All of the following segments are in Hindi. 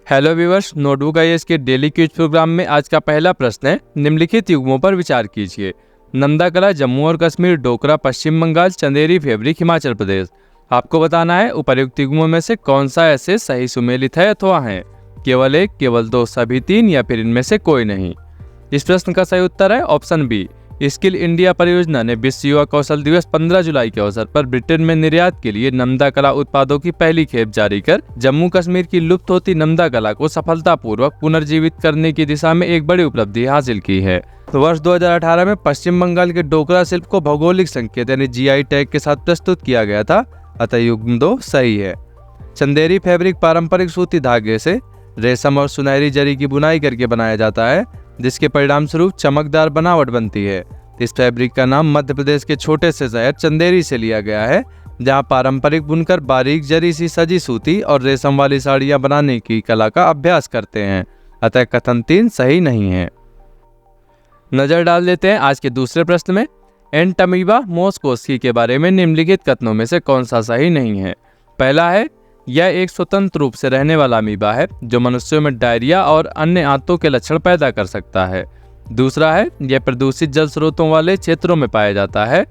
हेलो व्यूअर्स, नोटबुक आईएएस के डेली क्विज प्रोग्राम में आज का पहला प्रश्न है, निम्नलिखित युग्मों पर विचार कीजिए। नंदाकला जम्मू और कश्मीर, डोकरा पश्चिम बंगाल, चंदेरी फैब्रिक हिमाचल प्रदेश। आपको बताना है उपर्युक्त युग्मों में से कौन सा ऐसे सही सुमेलित है अथवा है। केवल एक, केवल दो, सभी तीन या फिर इनमें से कोई नहीं। इस प्रश्न का सही उत्तर है ऑप्शन बी। स्किल इंडिया परियोजना ने विश्व युवा कौशल दिवस 15 जुलाई के अवसर पर ब्रिटेन में निर्यात के लिए नमदा कला उत्पादों की पहली खेप जारी कर जम्मू कश्मीर की लुप्त होती नमदा कला को सफलतापूर्वक पुनर्जीवित करने की दिशा में एक बड़ी उपलब्धि हासिल की है। वर्ष 2018 में पश्चिम बंगाल के डोकरा शिल्प को भौगोलिक संकेत यानी जीआई टैग के साथ प्रस्तुत किया गया था, अतः युग्म 2 सही है। चंदेरी फैब्रिक पारंपरिक सूती धागे से रेशम और सुनहरी जरी की बुनाई करके बनाया जाता है, जिसके परिणाम स्वरूप चमकदार बनावट बनती है। इस फैब्रिक का नाम मध्य प्रदेश के छोटे से शहर चंदेरी से लिया गया है, जहां पारंपरिक बुनकर बारीक जरी सी सजी सूती और रेशम वाली साड़ियां बनाने की कला का अभ्यास करते हैं, अतः कथन 3 सही नहीं है। नजर डाल देते हैं आज के दूसरे प्रश्न में। एंटमीबा मोस्कोस्की के बारे में निम्नलिखित कथनों में से कौन सा सही नहीं है। पहला है, यह एक स्वतंत्र रूप से रहने वाला अमीबा है जो मनुष्यों में डायरिया और अन्य आंतों के लक्षण पैदा कर सकता है। दूसरा है, यह प्रदूषित जल स्रोतों वाले क्षेत्रों में पाया जाता है।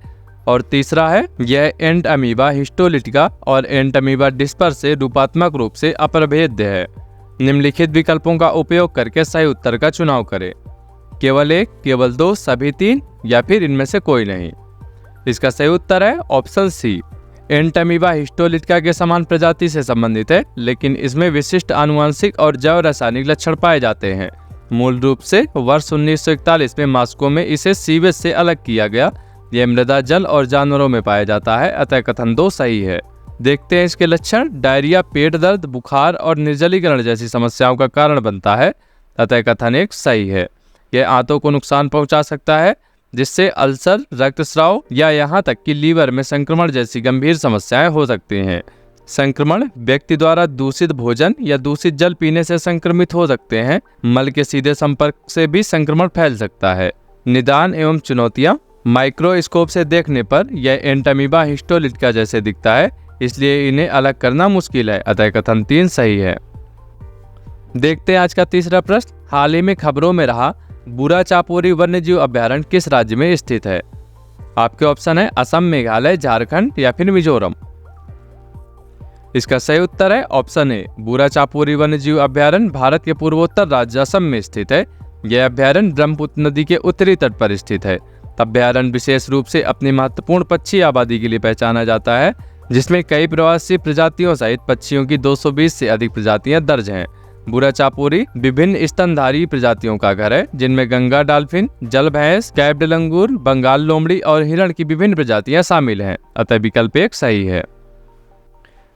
और तीसरा है, यह एंटमीबा हिस्टोलिटिका और एंटमीबा डिस्पर्स से रूपात्मक रूप से अपरभेद्य है। निम्नलिखित विकल्पों का उपयोग करके सही उत्तर का चुनाव करें। केवल एक, केवल दो, सभी तीन या फिर इनमें से कोई नहीं। इसका सही उत्तर है ऑप्शन सी। एंटमीबा हिस्टोलिटिका के समान प्रजाति से संबंधित है, लेकिन इसमें विशिष्ट आनुवंशिक और जैव रासायनिक लक्षण पाए जाते हैं। मूल रूप से वर्ष 1941 में मॉस्को में इसे सीवेज से अलग किया गया। यह मृदा, जल और जानवरों में पाया जाता है, अतः कथन 2 सही है। देखते हैं इसके लक्षण। डायरिया, पेट दर्द, बुखार और निर्जलीकरण जैसी समस्याओं का कारण बनता है, अतः कथन 1 सही है। यह आंतों को नुकसान पहुंचा सकता है, जिससे अल्सर, रक्तस्राव या यहाँ तक कि लीवर में संक्रमण जैसी गंभीर समस्याएं हो सकती हैं। संक्रमण व्यक्ति द्वारा दूषित भोजन या दूषित जल पीने से संक्रमित हो सकते हैं। मल के सीधे संपर्क से भी संक्रमण फैल सकता है। निदान एवं चुनौतियां। माइक्रोस्कोप से देखने पर यह एंटमीबा हिस्टोलिटिका जैसे दिखता है, इसलिए इन्हें अलग करना मुश्किल है, अतः कथन 3 सही है। देखते हैं आज का तीसरा प्रश्न। हाल ही में खबरों में रहा बुरा चापोरी वन्यजीव अभ्यारण्य किस राज्य में स्थित है। आपके ऑप्शन है असम, मेघालय, झारखंड या फिर मिजोरम। इसका सही उत्तर है ऑप्शन ए। बुरा चापोरी वन्यजीव अभ्यारण्य भारत के पूर्वोत्तर राज्य असम में स्थित है। यह अभ्यारण्य ब्रह्मपुत्र नदी के उत्तरी तट पर स्थित है। अभ्यारण्य विशेष रूप से अपनी महत्वपूर्ण पक्षी आबादी के लिए पहचाना जाता है, जिसमें कई प्रवासी प्रजातियों सहित पक्षियों की 220 से अधिक प्रजातियां दर्ज हैं। बुरा चापोरी विभिन्न स्तनधारी प्रजातियों का घर है, जिनमें गंगा डॉल्फिन, जल भैंस, कैप्ड लंगूर, बंगाल लोमड़ी और हिरण की विभिन्न प्रजातियां शामिल हैं, अतः विकल्प 1 सही है।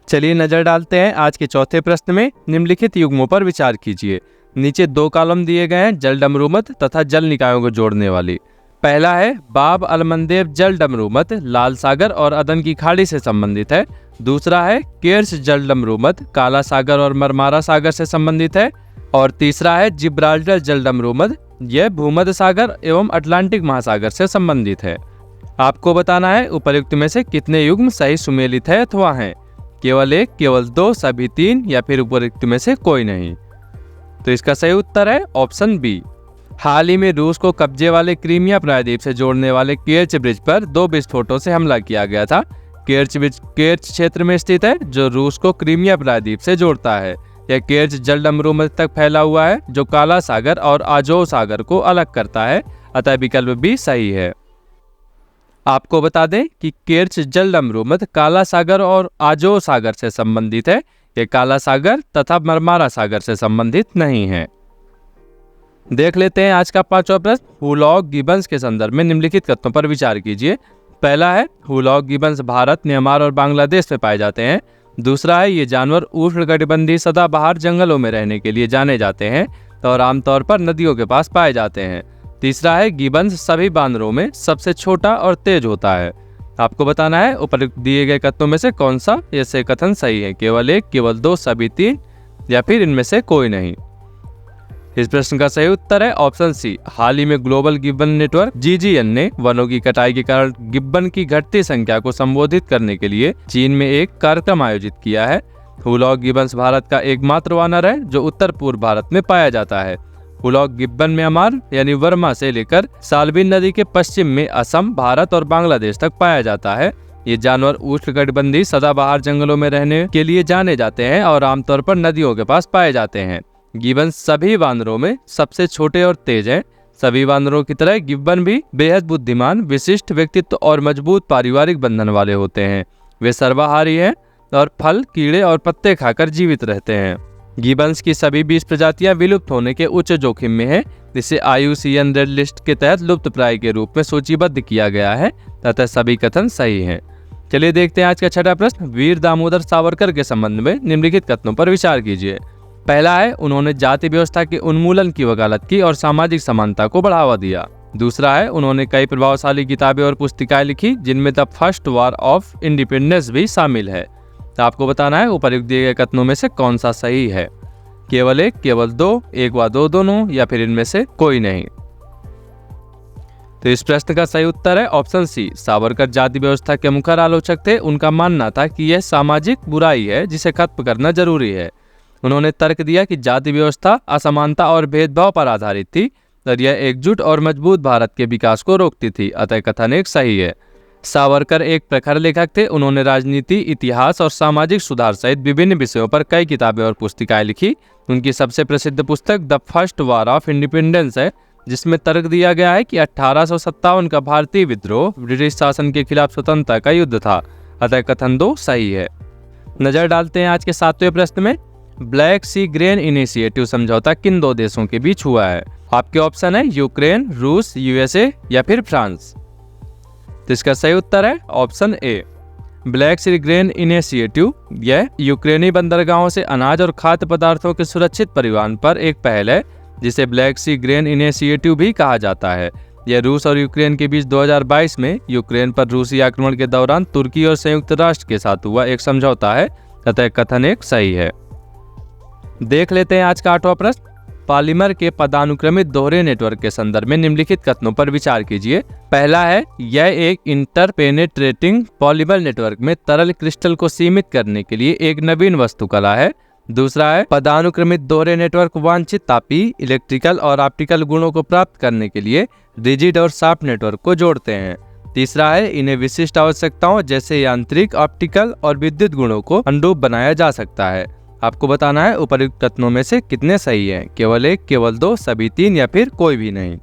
चलिए नजर डालते हैं आज के चौथे प्रश्न में। निम्नलिखित युग्मों पर विचार कीजिए। नीचे 2 कॉलम दिए गए हैं जल डमरूमत तथा जल निकायों को जोड़ने वाली। पहला है, बाब अलमंदेव जल डमरूमत लाल सागर और अदन की खाड़ी से संबंधित है। दूसरा है, केर्च जल डमरूमत काला सागर और मरमारा सागर से संबंधित है। और तीसरा है, जिब्राल्टर जल डमरूमत, यह भूमध्य सागर एवं अटलांटिक महासागर से संबंधित है। आपको बताना है उपर्युक्त में से कितने युग्म सही सुमेलित है अथवा हैं। केवल एक, केवल दो, सभी तीन या फिर उपर्युक्त में से कोई नहीं। तो इसका सही उत्तर है ऑप्शन बी। हाल ही में रूस को कब्जे वाले क्रीमिया प्रायद्वीप से जोड़ने वाले केर्च ब्रिज पर 2 विस्फोटों से हमला किया गया था। केर्च ब्रिज केर्च क्षेत्र में स्थित है, जो रूस को क्रीमिया प्रायद्वीप से जोड़ता है। यह केर्च जल डमरूमत तक फैला हुआ है, जो काला सागर और आजोव सागर को अलग करता है, अतः विकल्प बी सही है। आपको बता दें कि केर्च जल डमरूमत काला सागर और आजोव सागर से संबंधित है। यह काला सागर तथा मरमारा सागर से संबंधित नहीं है। देख लेते हैं आज का 5वां प्रश्न। हुलॉग गिबन्स के संदर्भ में निम्नलिखित कथनों पर विचार कीजिए। पहला है, हुलॉग गिबन्स भारत, म्यांमार और बांग्लादेश में पाए जाते हैं। दूसरा है, ये जानवर उष्णकटिबंधीय सदाबहार जंगलों में रहने के लिए जाने जाते हैं और आमतौर पर नदियों के पास पाए जाते हैं। तीसरा है, गिबन्स सभी बानरों में सबसे छोटा और तेज होता है। आपको बताना है उपर्युक्त दिए गए कथनों में से कौन सा ऐसे कथन सही है। केवल एक, केवल दो, सभी तीन या फिर इनमें से कोई नहीं। इस प्रश्न का सही उत्तर है ऑप्शन सी। हाल ही में ग्लोबल गिब्बन नेटवर्क GGN ने वनों की कटाई के कारण गिब्बन की घटती संख्या को संबोधित करने के लिए चीन में एक कार्यक्रम आयोजित किया है। हुलॉक गिब्बन्स भारत का एकमात्र वानर है जो उत्तर पूर्व भारत में पाया जाता है। हुलॉक गिब्बन म्यांमार यानी वर्मा से लेकर साल्विन नदी के पश्चिम में असम, भारत और बांग्लादेश तक पाया जाता है। ये जानवर उष्णकटिबंधीय सदाबहार जंगलों में रहने के लिए जाने जाते हैं और आमतौर पर नदियों के पास पाए जाते हैं। गिब्बन सभी वानरों में सबसे छोटे और तेज हैं। सभी वानरों की तरह गिब्बन भी बेहद बुद्धिमान, विशिष्ट व्यक्तित्व और मजबूत पारिवारिक बंधन वाले होते हैं। वे सर्वाहारी हैं और फल, कीड़े और पत्ते खाकर जीवित रहते हैं। गिब्बन्स की सभी 20 प्रजातियां विलुप्त होने के उच्च जोखिम में है। इसे IUCN रेड लिस्ट के तहत लुप्तप्राय के रूप में सूचीबद्ध किया गया है, तथा सभी कथन सही हैं। चलिए देखते हैं आज का छठा प्रश्न। वीर दामोदर सावरकर के संबंध में निम्नलिखित कथनों पर विचार कीजिए। पहला है, उन्होंने जाति व्यवस्था के उन्मूलन की वकालत की और सामाजिक समानता को बढ़ावा दिया। दूसरा है, उन्होंने कई प्रभावशाली किताबें और पुस्तिकाएं लिखी जिनमें the first war of independence भी शामिल है। तो आपको बताना है उपर्युक्त दिए गए कथनों में से कौन सा सही है। केवल एक, केवल दो, एक व दो दोनों, या फिर इनमें से कोई नहीं। तो इस प्रश्न का सही उत्तर है ऑप्शन सी। सावरकर जाति व्यवस्था के मुखर आलोचक थे। उनका मानना था कि यह सामाजिक बुराई है जिसे खत्म करना जरूरी है। उन्होंने तर्क दिया कि जाति व्यवस्था असमानता और भेदभाव पर आधारित थी और यह एकजुट और मजबूत भारत के विकास को रोकती थी। अतः कथन एक सही है। सावरकर एक प्रखर लेखक थे। उन्होंने राजनीति, इतिहास और सामाजिक सुधार सहित विभिन्न विषयों पर कई किताबें और पुस्तिकाएं लिखी। उनकी सबसे प्रसिद्ध पुस्तक the first war of independence है, जिसमें तर्क दिया गया है कि 1857 का भारतीय विद्रोह ब्रिटिश शासन के खिलाफ स्वतंत्रता का युद्ध था। अतः कथन 2 सही है। नजर डालते हैं आज के 7वें प्रश्न में। ब्लैक सी ग्रेन इनिशिएटिव समझौता किन 2 देशों के बीच हुआ है? आपके ऑप्शन है यूक्रेन, रूस, USA या फिर फ्रांस। तो इसका सही उत्तर है option A. Black sea grain initiative यह यूक्रेनी बंदरगाहों से अनाज और खाद्य पदार्थों के सुरक्षित परिवहन पर एक पहल है, जिसे ब्लैक सी ग्रेन इनिशिएटिव भी कहा जाता है। यह रूस और यूक्रेन के बीच 2022 में यूक्रेन पर रूसी आक्रमण के दौरान तुर्की और संयुक्त राष्ट्र के साथ हुआ एक समझौता है। अतः कथन एक सही है। देख लेते हैं आज का 8वां प्रश्न। पॉलीमर के पदानुक्रमित दोहरे नेटवर्क के संदर्भ में निम्नलिखित कथनों पर विचार कीजिए। पहला है, यह एक इंटरपेनेट्रेटिंग पॉलीमर नेटवर्क में तरल क्रिस्टल को सीमित करने के लिए एक नवीन वास्तुकला है। दूसरा है, पदानुक्रमित दोहरे नेटवर्क वांछित तापीय, इलेक्ट्रिकल और ऑप्टिकल गुणों को प्राप्त करने के लिए रिजिड और सॉफ्ट नेटवर्क को जोड़ते हैं। तीसरा है, इन्हें विशिष्ट आवश्यकताओं जैसे यांत्रिक, ऑप्टिकल और विद्युत गुणों को अनुरूप बनाया जा सकता है। आपको बताना है उपर्युक्त कथनों में से कितने सही हैं। केवल एक, केवल दो, सभी तीन या फिर कोई भी नहीं।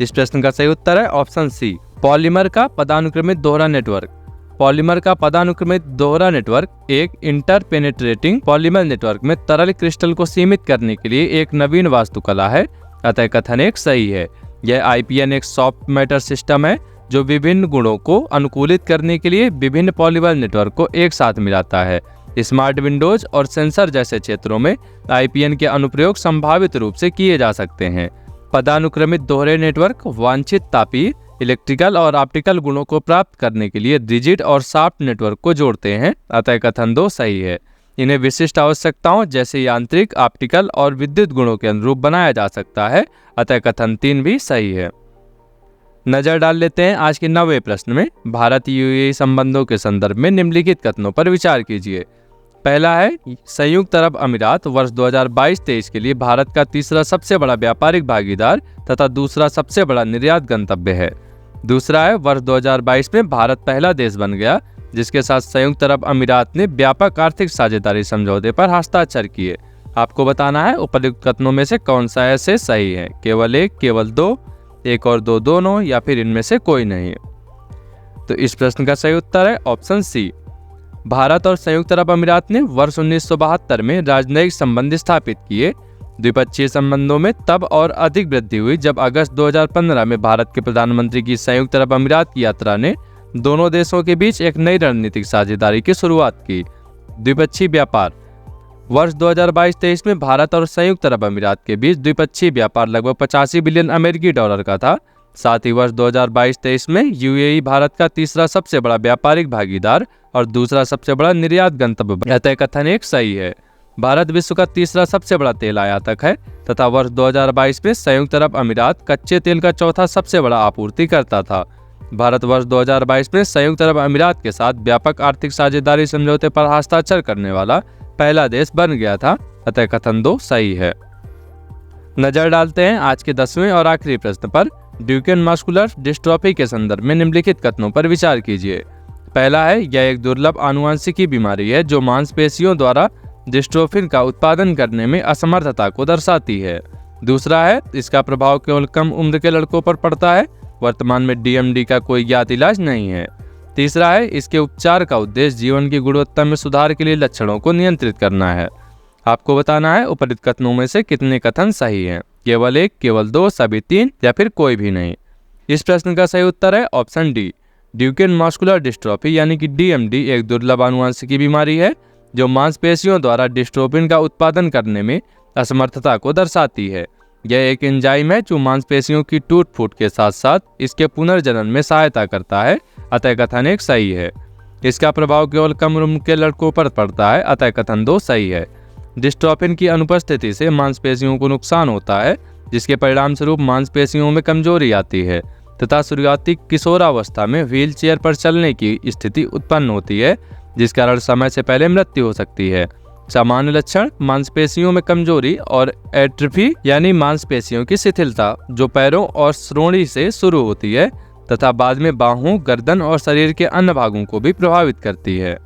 इस प्रश्न का सही उत्तर है ऑप्शन सी। पॉलीमर का पदानुक्रमित दोहरा नेटवर्क। पॉलीमर का पदानुक्रमित दोहरा नेटवर्क एक इंटरपेनेट्रेटिंग पॉलीमर नेटवर्क में तरल क्रिस्टल को सीमित करने के लिए एक नवीन वास्तुकला है। अतः कथन एक सही है। यह IPN एक सॉफ्ट मैटर सिस्टम है जो विभिन्न गुणों को अनुकूलित करने के लिए विभिन्न पॉलीमर नेटवर्क को एक साथ मिलाता है। स्मार्ट विंडोज और सेंसर जैसे क्षेत्रों में IPN के अनुप्रयोग संभावित रूप से किए जा सकते हैं। पदानुक्रमित दोहरे नेटवर्क वांछित तापीय, इलेक्ट्रिकल और ऑप्टिकल गुणों को प्राप्त करने के लिए रिजिड और सॉफ्ट नेटवर्क को जोड़ते हैं। अतः कथन 2 सही है। इन्हें विशिष्ट आवश्यकताओं जैसे यांत्रिक, ऑप्टिकल और विद्युत गुणों के अनुरूप बनाया जा सकता है। अतः कथन 3 भी सही है। नजर डाल लेते हैं आज के 9वें प्रश्न में। भारत UAE संबंधों के संदर्भ में निम्नलिखित कथनों पर विचार कीजिए। पहला है, संयुक्त अरब अमीरात वर्ष 2022-23 के लिए भारत का तीसरा सबसे बड़ा व्यापारिक भागीदार तथा दूसरा सबसे बड़ा निर्यात गंतव्य है। दूसरा है, वर्ष 2022 में भारत पहला देश बन गया जिसके साथ संयुक्त अरब अमीरात ने व्यापक आर्थिक साझेदारी समझौते पर हस्ताक्षर किए। आपको बताना है उपर्युक्त कथनों में से कौन सा ऐसे सही है। केवल एक, केवल दो, एक और दो दोनों, या फिर इनमें से कोई नहीं। तो इस प्रश्न का सही उत्तर है ऑप्शन सी। भारत और संयुक्त अरब अमीरात ने वर्ष 1972 में राजनयिक संबंध स्थापित किए। द्विपक्षीय संबंधों में तब और अधिक वृद्धि हुई जब अगस्त 2015 में भारत के प्रधानमंत्री की संयुक्त अरब अमीरात की यात्रा ने दोनों देशों के बीच एक नई रणनीतिक साझेदारी की शुरुआत की। द्विपक्षीय व्यापार वर्ष 2022-23 में भारत और संयुक्त अरब अमीरात के बीच द्विपक्षीय व्यापार लगभग 85 बिलियन अमेरिकी डॉलर का था। साथ ही वर्ष 2022-23 में UAE भारत का तीसरा सबसे बड़ा व्यापारिक भागीदार और दूसरा सबसे बड़ा निर्यात गंतव्य बना। अतः कथन एक सही है। भारत विश्व का तीसरा सबसे बड़ा तेल आयातक है तथा वर्ष 2022 में संयुक्त अरब अमीरात कच्चे तेल का चौथा सबसे बड़ा आपूर्तिकर्ता था। भारत वर्ष 2022 में संयुक्त अरब अमीरात के साथ व्यापक आर्थिक साझेदारी समझौते पर हस्ताक्षर करने वाला पहला देश बन गया था, अतः कथन 2 सही है। नजर डालते हैं आज के 10वें और आखिरी प्रश्न पर। ड्यूकेन मस्कुलर डिस्ट्रॉफी के संदर्भ में निम्नलिखित कथनों पर विचार कीजिए। पहला है, यह एक दुर्लभ आनुवंशिकी बीमारी है जो मांसपेशियों द्वारा डिस्ट्रोफिन का उत्पादन करने में असमर्थता को दर्शाती है। दूसरा है, इसका प्रभाव केवल कम उम्र के लड़कों पर पड़ता है, वर्तमान में डीएमडी का कोई ज्ञात इलाज नहीं है। तीसरा है, इसके उपचार का उद्देश्य जीवन की गुणवत्ता में सुधार के लिए लक्षणों को नियंत्रित करना है। आपको बताना है उपरोक्त कथनों में से कितने कथन सही हैं, केवल 1, केवल 2, सभी 3 या फिर कोई भी नहीं। इस प्रश्न का सही उत्तर है option D, Duquesne muscular dystrophy यानी कि डीएमडी एक दुर्लभ आनुवंशिकी बीमारी है जो मांसपेशियों द्वारा डिस्ट्रोफिन का उत्पादन करने में असमर्थता को दर्शाती है। यह एक एंजाइम है जो मांसपेशियों की टूट फूट के साथ साथ इसके पुनर्जनन में सहायता करता है, अतः कथन 1 सही है। इसका प्रभाव केवल कम उम्र के लड़कों पर पड़ता है, अतः कथन 2 सही है। डिस्ट्रोफिन की अनुपस्थिति से मांसपेशियों को नुकसान होता है, जिसके परिणाम स्वरूप मांसपेशियों में कमजोरी आती है तथा शुरुआती किशोरावस्था में व्हील चेयर पर चलने की स्थिति उत्पन्न होती है, जिस कारण समय से पहले मृत्यु हो सकती है। सामान्य लक्षण मांसपेशियों में कमजोरी और एट्रोफी यानी मांसपेशियों की शिथिलता जो पैरों और श्रोणि से शुरू होती है तथा बाद में बाहों, गर्दन और शरीर के अन्य भागों को भी प्रभावित करती है।